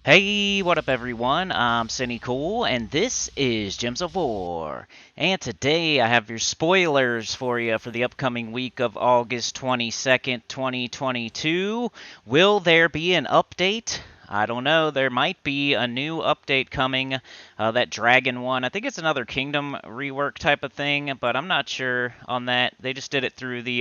Hey, what up everyone? I'm Sinnycool, and this is Gems of War. And today I have your spoilers for you for the upcoming week of August 22nd, 2022. Will there be an update? I don't know. There might be a new update coming. That dragon one. I think it's another kingdom rework type of thing, but I'm not sure on that. They just did it through the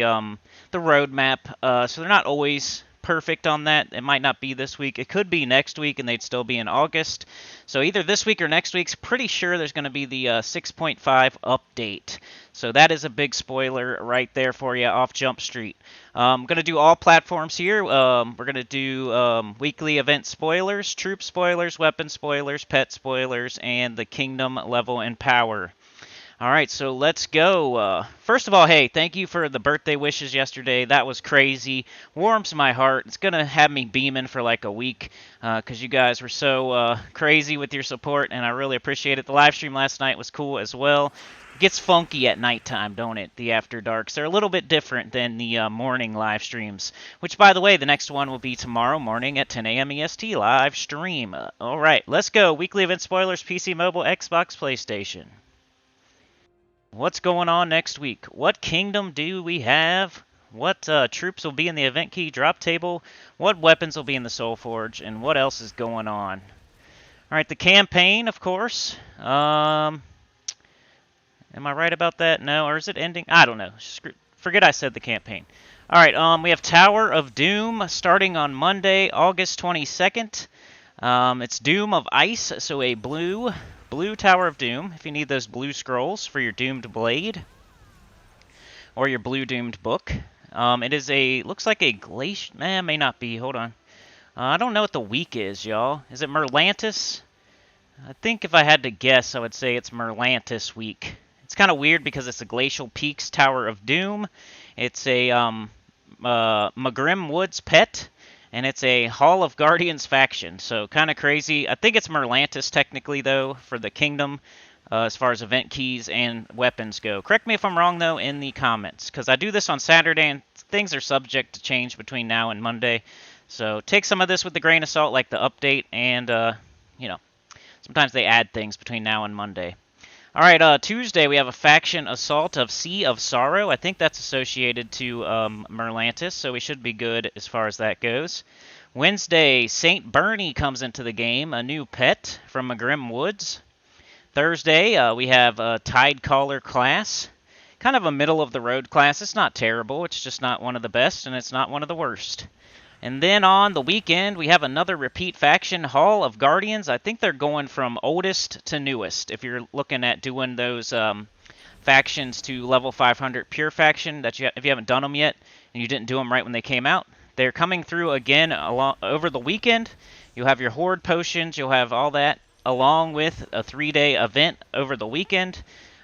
roadmap, so they're not always perfect on that. It might not be this week. It could be next week, and they'd still be in August. So either this week or next week's pretty sure there's going to be the 6.5 update. So that is a big spoiler right there for you off Jump Street. I'm going to do all platforms here. We're going to do weekly event spoilers, troop spoilers, weapon spoilers, pet spoilers, and the kingdom level and power. All right, so let's go. First of all, hey, thank you for the birthday wishes yesterday. That was crazy. Warms my heart. It's going to have me beaming for like a week because you guys were so crazy with your support, and I really appreciate it. The live stream last night was cool as well. It gets funky at nighttime, don't it? The After Darks. They're a little bit different than the morning live streams, which, by the way, the next one will be tomorrow morning at 10 a.m. EST live stream. All right, let's go. Weekly event spoilers, PC, mobile, Xbox, PlayStation. What's going on next week? What kingdom do we have? What troops will be in the event key drop table? What weapons will be in the Soul Forge? And what else is going on? Alright, the campaign, of course. Am I right about that? No, or is it ending? I don't know. Forget I said the campaign. Alright, we have Tower of Doom starting on Monday, August 22nd. It's Doom of Ice, so a blue Tower of Doom, if you need those blue scrolls for your Doomed Blade, or your blue Doomed Book. It is looks like a glacier, may not be, hold on. I don't know what the week is, y'all. Is it Merlantis? I think if I had to guess, I would say it's Merlantis week. It's kind of weird because it's a Glacial Peaks Tower of Doom. It's a Magrim Woods pet. And it's a Hall of Guardians faction, so kind of crazy. I think it's Merlantis technically, though, for the kingdom, as far as event keys and weapons go. Correct me if I'm wrong, though, in the comments, because I do this on Saturday, and things are subject to change between now and Monday. So take some of this with a grain of salt, like the update, and, sometimes they add things between now and Monday. All right, Tuesday we have a faction assault of Sea of Sorrow. I think that's associated to Merlantis, so we should be good as far as that goes. Wednesday, St. Bernie comes into the game, a new pet from Magrim Woods. Thursday, we have a Tidecaller class. Kind of a middle-of-the-road class. It's not terrible, it's just not one of the best, and it's not one of the worst. And then on the weekend, we have another repeat faction, Hall of Guardians. I think they're going from oldest to newest. If you're looking at doing those factions to level 500 pure faction, if you haven't done them yet, and you didn't do them right when they came out, they're coming through again over the weekend. You'll have your Horde potions, you'll have all that, along with a 3-day event over the weekend,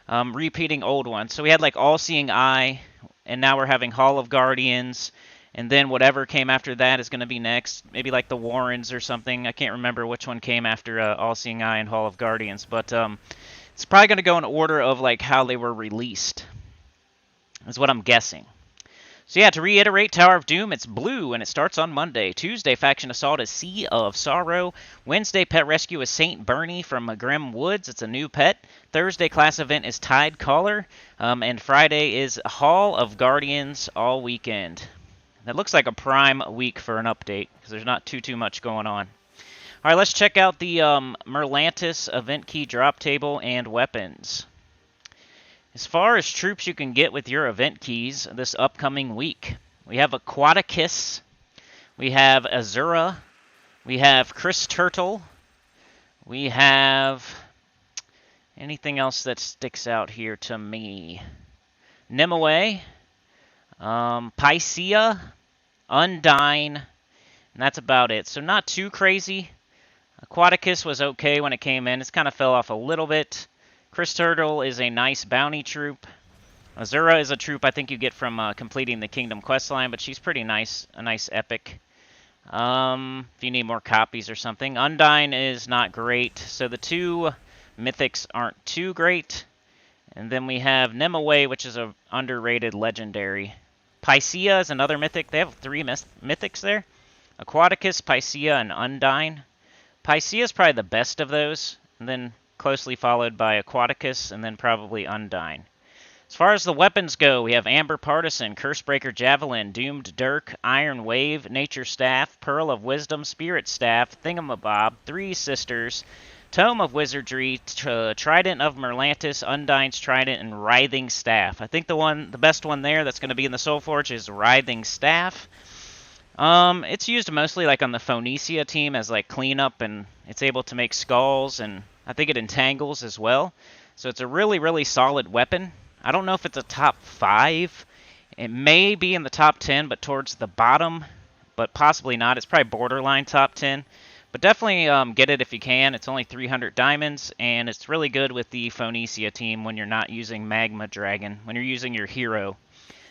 repeating old ones. So we had like All-Seeing Eye, and now we're having Hall of Guardians. And then whatever came after that is going to be next. Maybe like the Warrens or something. I can't remember which one came after All-Seeing Eye and Hall of Guardians. But it's probably going to go in order of like how they were released. Is what I'm guessing. So yeah, to reiterate, Tower of Doom, it's blue and it starts on Monday. Tuesday, Faction Assault is Sea of Sorrow. Wednesday, Pet Rescue is St. Bernie from Magrim Woods. It's a new pet. Thursday, class event is Tidecaller. And Friday is Hall of Guardians all weekend. That looks like a prime week for an update, because there's not too much going on. Alright, let's check out the Merlantis event key drop table and weapons. As far as troops you can get with your event keys this upcoming week, we have Aquaticus, we have Azura, we have Chris Turtle, we have anything else that sticks out here to me. Nimue, Pycea, Undyne, and that's about it. So not too crazy. Aquaticus was okay when it came in. It's kind of fell off a little bit. Chris Turtle is a nice bounty troop. Azura is a troop I think you get from completing the Kingdom questline, but she's pretty nice, a nice epic. If you need more copies or something. Undyne is not great, so the two mythics aren't too great. And then we have Nimue, which is a underrated legendary. Pycea is another mythic. They have 3 mythics there. Aquaticus, Pycea, and Undyne. Picea is probably the best of those, and then closely followed by Aquaticus, and then probably Undyne. As far as the weapons go, we have Amber Partisan, Cursebreaker Javelin, Doomed Dirk, Iron Wave, Nature Staff, Pearl of Wisdom, Spirit Staff, Thingamabob, Three Sisters, Tome of Wizardry, Trident of Merlantis, Undyne's Trident, and Writhing Staff. I think the best one there that's going to be in the Soul Forge is Writhing Staff. It's used mostly like on the Phoenicia team as like cleanup, and it's able to make skulls, and I think it entangles as well. So it's a really, really solid weapon. I don't know if it's a top 5. It may be in the top 10, but towards the bottom, but possibly not. It's probably borderline top 10. But definitely get it if you can. It's only 300 diamonds, and it's really good with the Phoenicia team when you're not using Magma Dragon, when you're using your hero.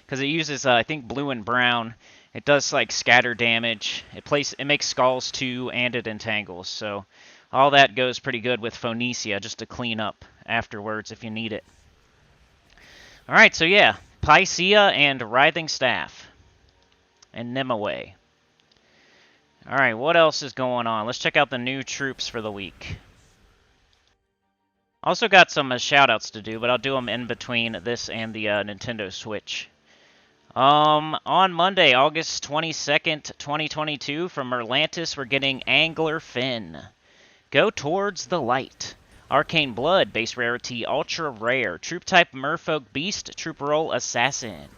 Because it uses, I think, blue and brown. It does like scatter damage. It makes skulls too, and it entangles. So all that goes pretty good with Phoenicia, just to clean up afterwards if you need it. Alright, so yeah, Picea and Writhing Staff. And Nimue. Alright, what else is going on? Let's check out the new troops for the week. Also got some shoutouts to do, but I'll do them in between this and the Nintendo Switch. On Monday, August 22nd, 2022, from Merlantis, we're getting Angler Fin. Go towards the light. Arcane Blood, base rarity, ultra rare. Troop type Merfolk Beast, troop role Assassin.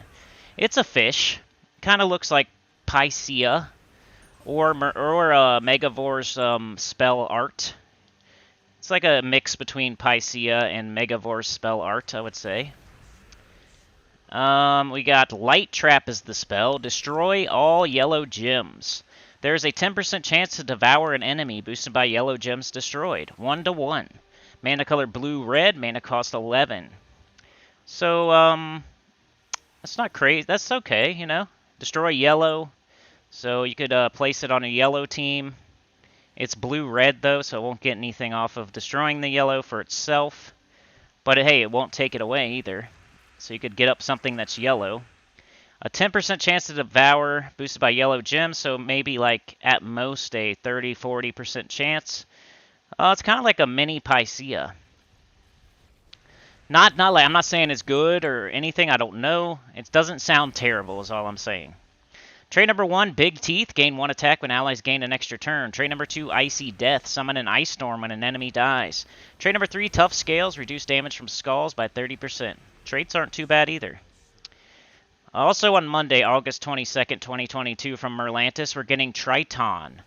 It's a fish. Kind of looks like Picea or Megavore's spell art. It's like a mix between Picea and Megavore's spell art, I would say. We got Light Trap as the spell. Destroy all yellow gems. There's a 10% chance to devour an enemy boosted by yellow gems destroyed. 1-to-1. Mana color blue-red, mana cost 11. So, that's not crazy. That's okay, you know. Destroy yellow. So you could place it on a yellow team. It's blue-red, though, so it won't get anything off of destroying the yellow for itself. But, hey, it won't take it away either. So you could get up something that's yellow. A 10% chance to devour, boosted by yellow gems, so maybe, like, at most a 30-40% chance. It's kind of like a mini Picea. Not like, I'm not saying it's good or anything, I don't know. It doesn't sound terrible is all I'm saying. Trait number 1, Big Teeth. Gain 1 attack when allies gain an extra turn. Trait number 2, Icy Death. Summon an Ice Storm when an enemy dies. Trait number 3, Tough Scales. Reduce damage from skulls by 30%. Traits aren't too bad either. Also on Monday, August 22nd, 2022, from Merlantis, we're getting Triton.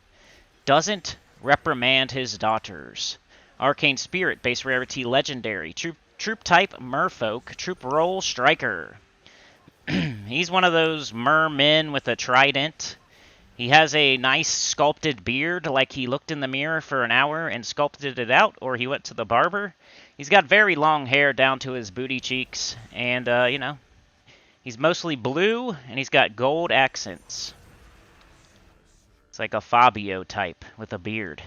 Doesn't reprimand his daughters. Arcane Spirit, base rarity legendary. Troop type Merfolk. Troop role Striker. He's one of those mermen with a trident. He has a nice sculpted beard, like he looked in the mirror for an hour and sculpted it out, or he went to the barber. He's got very long hair down to his booty cheeks, and, you know, he's mostly blue, and he's got gold accents. It's like a Fabio type with a beard.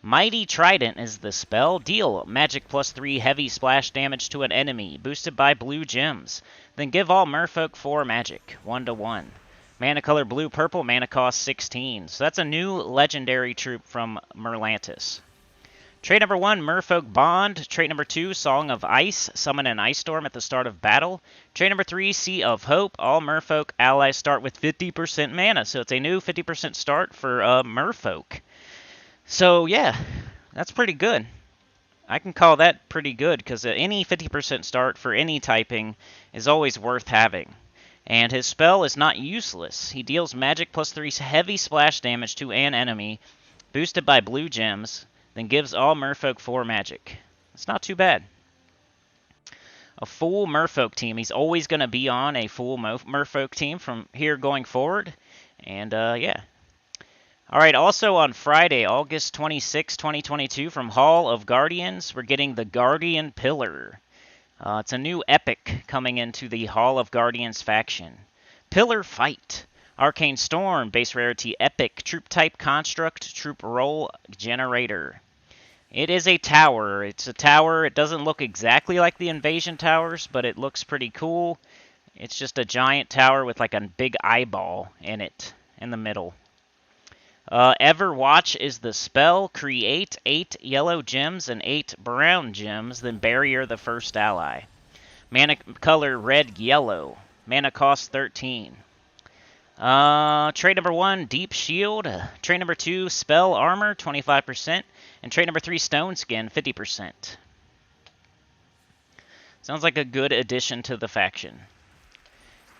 Mighty Trident is the spell. Deal magic +3 heavy splash damage to an enemy, boosted by blue gems. Then give all merfolk 4 magic, 1-to-1. Mana color blue-purple, mana cost 16. So that's a new legendary troop from Merlantis. Trait number 1, Merfolk Bond. Trait number 2, Song of Ice. Summon an Ice Storm at the start of battle. Trait number 3, Sea of Hope. All Merfolk allies start with 50% mana. So it's a new 50% start for Merfolk. So, yeah, that's pretty good. I can call that pretty good, because any 50% start for any typing is always worth having. And his spell is not useless. He deals magic +3 heavy splash damage to an enemy, boosted by blue gems, then gives all merfolk 4 magic. It's not too bad. A full merfolk team. He's always going to be on a full merfolk team from here going forward. And, yeah. Alright, also on Friday, August 26, 2022, from Hall of Guardians, we're getting the Guardian Pillar. It's a new epic coming into the Hall of Guardians faction. Pillar Fight. Arcane Storm, base rarity epic, troop type construct, troop role generator. It is a tower. It's a tower. It doesn't look exactly like the invasion towers, but it looks pretty cool. It's just a giant tower with like a big eyeball in it, in the middle. Everwatch is the spell. Create 8 yellow gems and 8 brown gems, then barrier the first ally. Mana color red, yellow. Mana cost 13. Trait number 1, Deep Shield. Trait number 2, Spell Armor, 25%. And trait number 3, Stone Skin, 50%. Sounds like a good addition to the faction.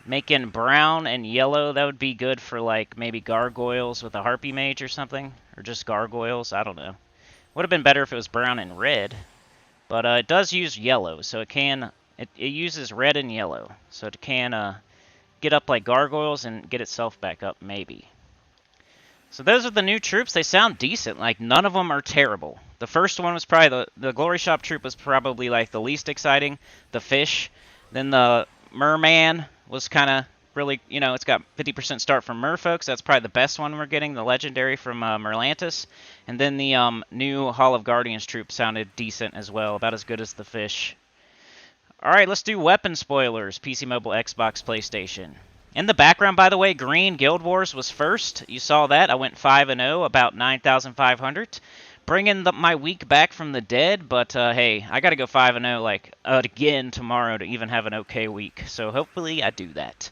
Making brown and yellow, that would be good for, like, maybe gargoyles with a harpy mage or something. Or just gargoyles, I don't know. Would have been better if it was brown and red. But it does use yellow, so it can... It uses red and yellow, so it can get up like gargoyles and get itself back up, maybe. So those are the new troops. They sound decent. Like, none of them are terrible. The first one was probably... The Glory Shop troop was probably, like, the least exciting. The fish. Then the merman was kind of really... You know, it's got 50% start from merfolks. That's probably the best one we're getting. The legendary from Merlantis. And then the new Hall of Guardians troop sounded decent as well. About as good as the fish. Alright, let's do weapon spoilers. PC, mobile, Xbox, PlayStation. In the background, by the way, Green Guild Wars was first. You saw that. I went 5-0, about 9,500. Bringing my week back from the dead, but hey, I got to go 5-0 like again tomorrow to even have an okay week. So hopefully I do that.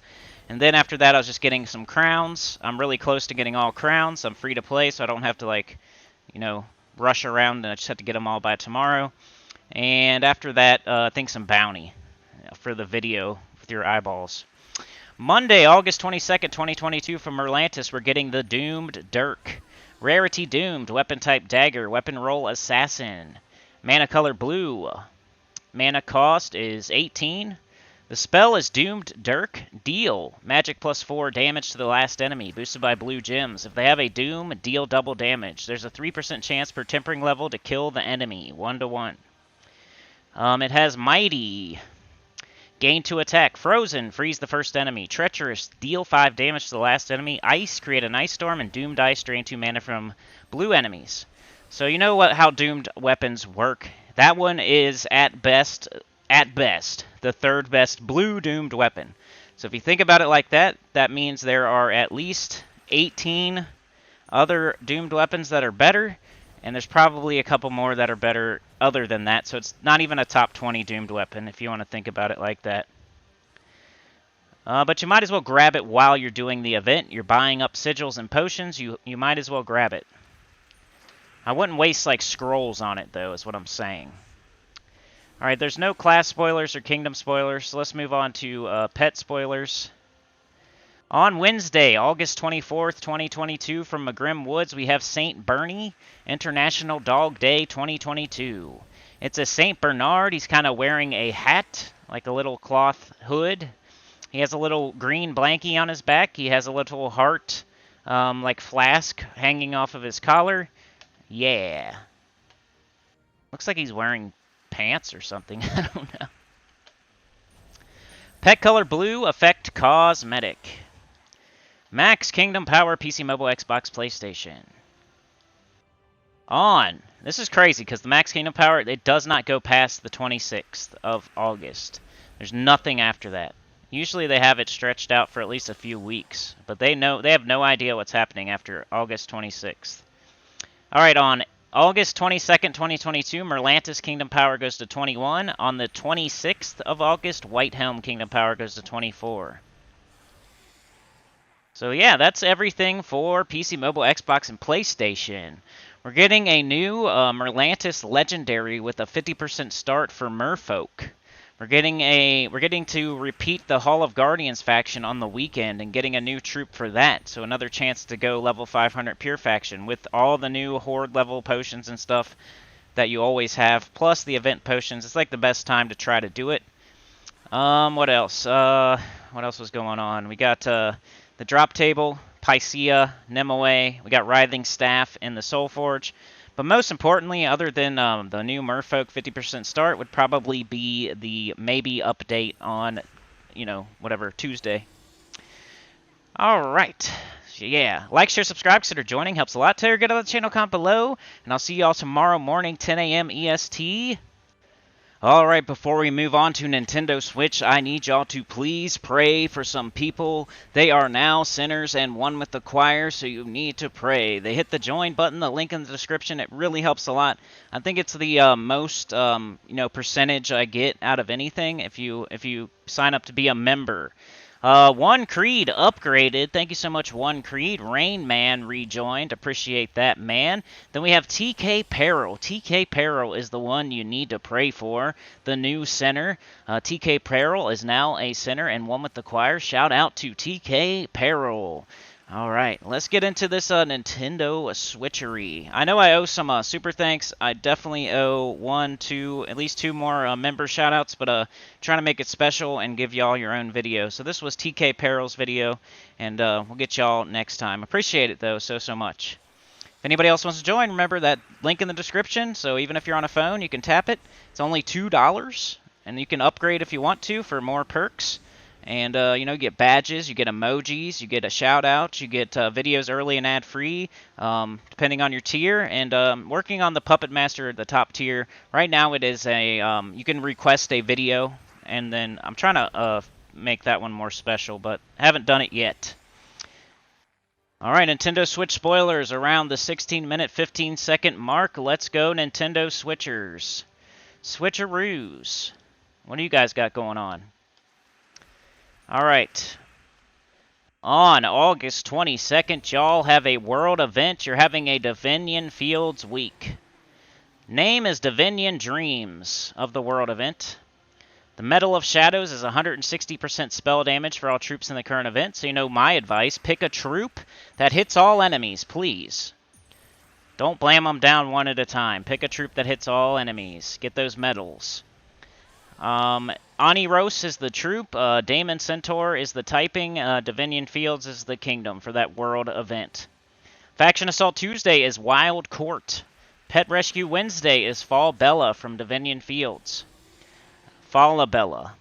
And then after that, I was just getting some crowns. I'm really close to getting all crowns. I'm free to play, so I don't have to, like, you know, rush around, and I just have to get them all by tomorrow. And after that, I think some bounty for the video with your eyeballs. Monday, August 22nd, 2022, from Merlantis, we're getting the Doomed Dirk. Rarity Doomed, weapon type dagger, weapon roll assassin. Mana color blue. Mana cost is 18. The spell is Doomed Dirk. Deal magic +4 damage to the last enemy, boosted by blue gems. If they have a doom, deal double damage. There's a 3% chance per tempering level to kill the enemy, 1-1. It has Mighty. Gain 2 attack. Frozen, freeze the first enemy. Treacherous, deal 5 damage to the last enemy. Ice, create an ice storm. And Doomed Ice, drain 2 mana from blue enemies. So you know how doomed weapons work. That one is, at best, the third best blue doomed weapon. So if you think about it like that, that means there are at least 18 other doomed weapons that are better. And there's probably a couple more that are better other than that. So it's not even a top 20 doomed weapon, if you want to think about it like that. But you might as well grab it while you're doing the event. You're buying up sigils and potions. You might as well grab it. I wouldn't waste, like, scrolls on it, though, is what I'm saying. Alright, there's no class spoilers or kingdom spoilers. So let's move on to pet spoilers. On Wednesday, August 24th, 2022, from McGrim Woods, we have St. Bernie, International Dog Day 2022. It's a St. Bernard. He's kind of wearing a hat, like a little cloth hood. He has a little green blankie on his back. He has a little heart, like flask, hanging off of his collar. Yeah. Looks like he's wearing pants or something. I don't know. Pet color blue, effect cosmetic. Max Kingdom Power, PC, mobile, Xbox, PlayStation. On. This is crazy because the Max Kingdom Power, it does not go past the 26th of August. There's nothing after that. Usually they have it stretched out for at least a few weeks, but they have no idea what's happening after August 26th. Alright, on August 22nd, 2022, Merlantis Kingdom Power goes to 21. On the 26th of August, Whitehelm Kingdom Power goes to 24. So yeah, that's everything for PC, mobile, Xbox, and PlayStation. We're getting a new Merlantis Legendary with a 50% start for Merfolk. We're getting to repeat the Hall of Guardians faction on the weekend and getting a new troop for that. So another chance to go level 500 pure faction with all the new horde level potions and stuff that you always have, plus the event potions. It's like the best time to try to do it. What else? What else was going on? We got the drop table, Pycea, Nemoe. We got Writhing Staff and the Soul Forge. But most importantly, other than the new Merfolk 50% start, would probably be the maybe update on, you know, whatever, Tuesday. Alright. So yeah, like, share, subscribe, consider joining. Helps a lot. Tell your get on the channel, comment below. And I'll see you all tomorrow morning, 10 a.m. EST. Alright, before we move on to Nintendo Switch, I need y'all to please pray for some people. They are now sinners and one with the choir, so you need to pray. They hit the join button, the link in the description. It really helps a lot. I think it's the most percentage I get out of anything if you sign up to be a member. One Creed upgraded. Thank you so much, One Creed. Rain Man rejoined. Appreciate that, man. Then we have TK Peril. TK Peril is the one you need to pray for. The new sinner. TK Peril is now a sinner and one with the choir. Shout out to TK Peril. All right, let's get into this Nintendo switchery. I know I owe some super thanks. I definitely owe at least two more member shoutouts, but trying to make it special and give y'all your own video. So this was TK Peril's video, and we'll get y'all next time. Appreciate it, though, so much. If anybody else wants to join, remember that link in the description. So even if you're on a phone, you can tap it. It's only $2, and you can upgrade if you want to for more perks. And, you get badges, you get emojis, you get a shout-out, you get videos early and ad-free, depending on your tier. And working on the Puppet Master, the top tier, right now it is you can request a video, and then I'm trying to make that one more special, but haven't done it yet. Alright, Nintendo Switch spoilers around the 16-minute, 15-second mark. Let's go, Nintendo Switchers. Switcheroos. What do you guys got going on? Alright, on August 22nd, y'all have a world event. You're having a Divinian Fields Week. Name is Divinian Dreams of the world event. The Medal of Shadows is 160% spell damage for all troops in the current event. So you know my advice, pick a troop that hits all enemies, please. Don't blam them down one at a time. Pick a troop that hits all enemies. Get those medals. Aniros is the troop, Daemon Centaur is the typing, Divinian Fields is the kingdom for that world event. Faction Assault Tuesday is Wild Court. Pet Rescue Wednesday is Fall Bella from Divinian Fields. Falla Bella.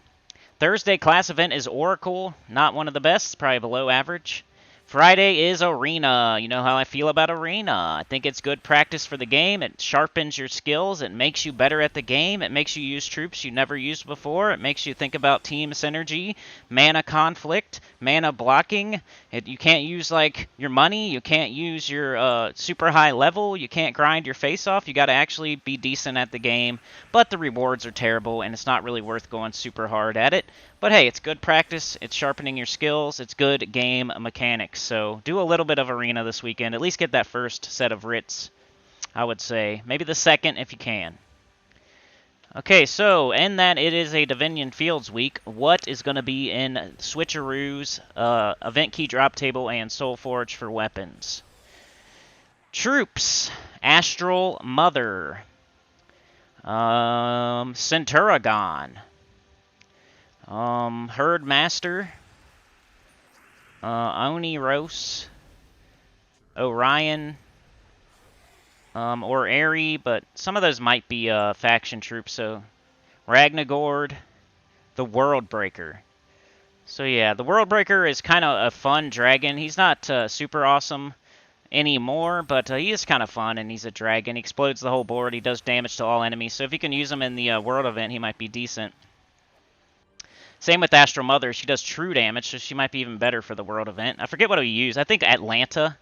Thursday class event is Oracle, not one of the best, probably below average. Friday is Arena. You know how I feel about Arena. I think it's good practice for the game. It sharpens your skills. It makes you better at the game. It makes you use troops you never used before. It makes you think about team synergy, mana conflict, mana blocking. You can't use, like, your money. You can't use your super high level. You can't grind your face off. You got to actually be decent at the game. But the rewards are terrible, and it's not really worth going super hard at it. But hey, it's good practice, it's sharpening your skills, it's good game mechanics. So do a little bit of Arena this weekend. At least get that first set of writs, I would say. Maybe the second if you can. Okay, so in that it is a Divinian Fields week, what is going to be in Switcheroo's event key drop table and Soul Forge for weapons? Troops, Astral Mother, Centuragon, Herd Master, Oniros, Orion, or Aerie, but some of those might be faction troops, so Ragnagord, the World Breaker. So yeah, the World Breaker is kind of a fun dragon. He's not super awesome anymore, but he is kind of fun, and he's a dragon. He explodes the whole board. He does damage to all enemies, so if you can use him in the World event, he might be decent. Same with Astral Mother. She does true damage, so she might be even better for the World event. I forget what we use. I think Atlanta.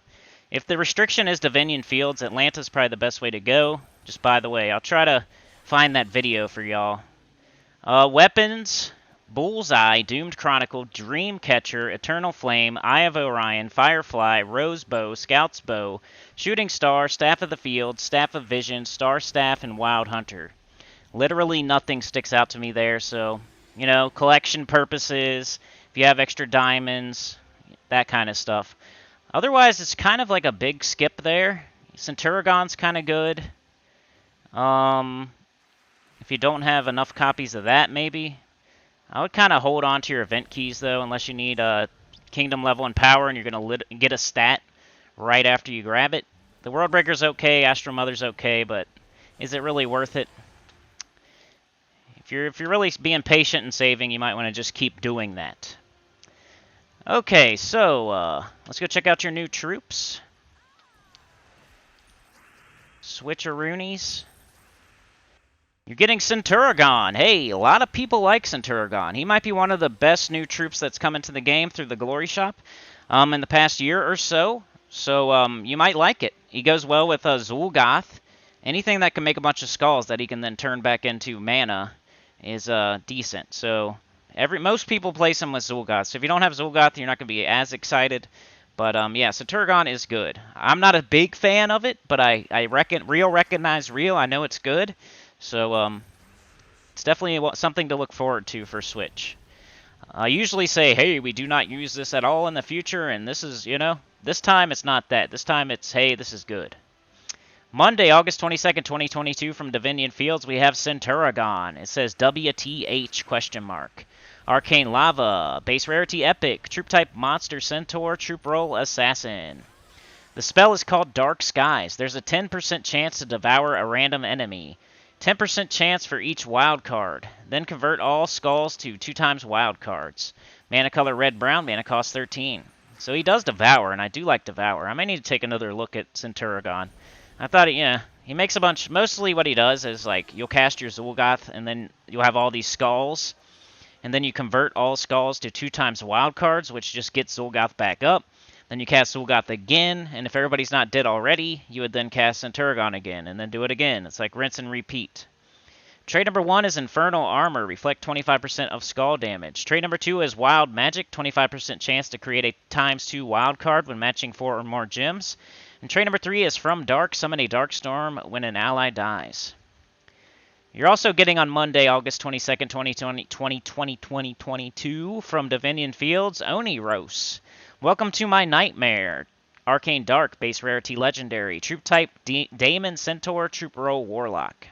If the restriction is Divinian Fields, Atlanta's probably the best way to go. Just by the way, I'll try to find that video for y'all. Weapons, Bullseye, Doomed Chronicle, Dreamcatcher, Eternal Flame, Eye of Orion, Firefly, Rose Bow, Scout's Bow, Shooting Star, Staff of the Field, Staff of Vision, Star Staff, and Wild Hunter. Literally nothing sticks out to me there, so, you know, collection purposes, if you have extra diamonds, that kind of stuff. Otherwise, it's kind of like a big skip there. Centuragon's kind of good. If you don't have enough copies of that, maybe. I would kind of hold on to your event keys, though, unless you need a Kingdom level and power and you're going to get a stat right after you grab it. The World Breaker's okay, Astral Mother's okay, but is it really worth it? If you're really being patient and saving, you might want to just keep doing that. Okay, so let's go check out your new troops. Switcheroonies. You're getting Centurion. Hey, a lot of people like Centurion. He might be one of the best new troops that's come into the game through the Glory Shop in the past year or so. So you might like it. He goes well with Zul'Goth. Anything that can make a bunch of skulls that he can then turn back into mana is decent. So most people place him with Zul'Goth. So if you don't have Zul'Goth, you're not going to be as excited. But yeah, Centurion is good. I'm not a big fan of it, but I recognize real. I know it's good. So it's definitely something to look forward to for Switch. I usually say, hey, we do not use this at all in the future, and this is, this time it's not that. This time it's, hey, this is good. Monday, August 22nd, 2022, from Divinian Fields, we have Centurion. It says WTH ? Arcane Lava, base rarity Epic, troop type Monster Centaur, troop role Assassin. The spell is called Dark Skies. There's a 10% chance to devour a random enemy. 10% chance for each wild card. Then convert all skulls to 2x wild cards. Mana color red brown, mana cost 13. So he does devour, and I do like devour. I may need to take another look at Centurion. I thought, he makes a bunch. Mostly what he does is, like, you'll cast your Zul'Goth, and then you'll have all these skulls. And then you convert all skulls to 2x wild cards, which just gets Zul'Goth back up. Then you cast Zul'Goth again, and if everybody's not dead already, you would then cast Centurion again, and then do it again. It's like rinse and repeat. Trait number 1 is Infernal Armor, reflect 25% of skull damage. Trait number 2 is Wild Magic, 25% chance to create a ×2 wild card when matching 4 or more gems. And trait number 3 is From Dark, summon a Dark Storm when an ally dies. You're also getting on Monday, August 22nd, 2022, from Divinian Fields, Oniros. Welcome to my nightmare. Arcane Dark, base rarity legendary. Troop type Daemon Centaur, troop role Warlock.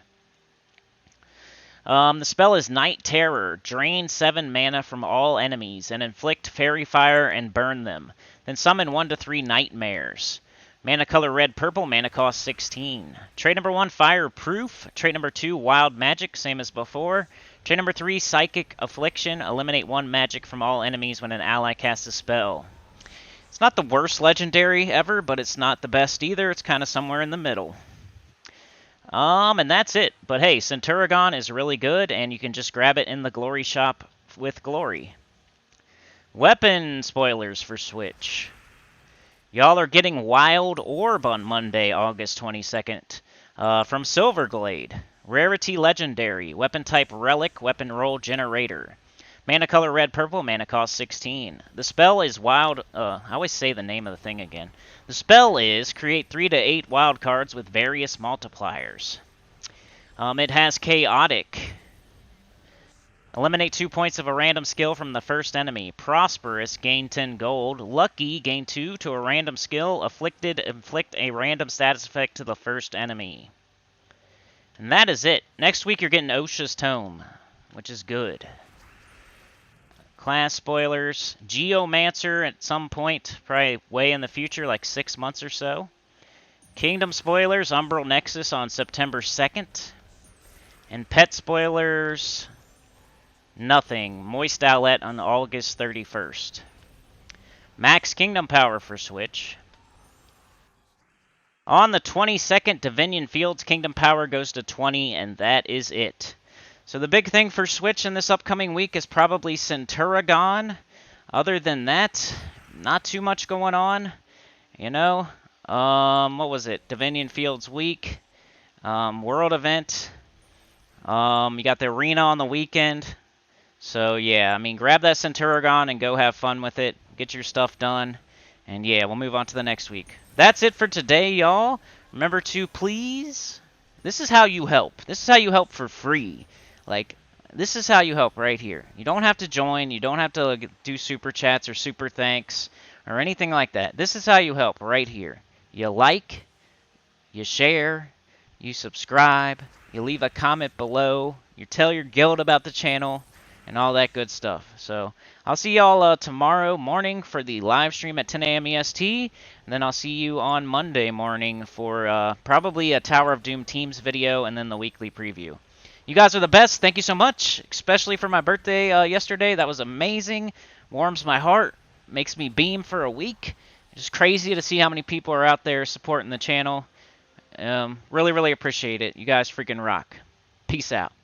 The spell is Night Terror. Drain 7 mana from all enemies and inflict fairy fire and burn them. Then summon 1 to 3 nightmares. Mana color red purple, mana cost 16. Trait number 1, Fireproof. Trait number 2, Wild Magic, same as before. Trait number 3, Psychic Affliction. Eliminate 1 magic from all enemies when an ally casts a spell. It's not the worst legendary ever, but it's not the best either. It's kind of somewhere in the middle. And that's it. But hey, Centurion is really good, and you can just grab it in the Glory Shop with Glory. Weapon spoilers for Switch. Y'all are getting Wild Orb on Monday, August 22nd, from Silverglade. Rarity Legendary. Weapon type Relic. Weapon roll Generator. Mana color red purple. Mana cost 16. The spell is Wild... I always say the name of the thing again. The spell is create 3 to 8 wild cards with various multipliers. It has Chaotic. Eliminate 2 points of a random skill from the first enemy. Prosperous, gain 10 gold. Lucky, gain 2 to a random skill. Afflicted, inflict a random status effect to the first enemy. And that is it. Next week you're getting Osha's Tome, which is good. Class spoilers. Geomancer at some point, probably way in the future, like 6 months or so. Kingdom spoilers, Umbral Nexus on September 2nd. And pet spoilers, nothing. Moist Owlet on August 31st. Max Kingdom Power for Switch. On the 22nd, Divinian Fields Kingdom Power goes to 20, and that is it. So the big thing for Switch in this upcoming week is probably Centurion. Other than that, not too much going on. What was it? Divinian Fields week. World event. You got the arena on the weekend. So yeah, grab that Centurion and go have fun with it. Get your stuff done. And yeah, we'll move on to the next week. That's it for today, y'all. Remember to please... This is how you help. This is how you help for free. This is how you help right here. You don't have to join. You don't have to do super chats or super thanks or anything like that. This is how you help right here. You like, you share, you subscribe, you leave a comment below, you tell your guild about the channel, and all that good stuff. So I'll see y'all tomorrow morning for the live stream at 10 a.m. EST, and then I'll see you on Monday morning for probably a Tower of Doom Teams video and then the weekly preview. You guys are the best. Thank you so much, especially for my birthday yesterday. That was amazing. Warms my heart. Makes me beam for a week. It's crazy to see how many people are out there supporting the channel. Really, really appreciate it. You guys freaking rock. Peace out.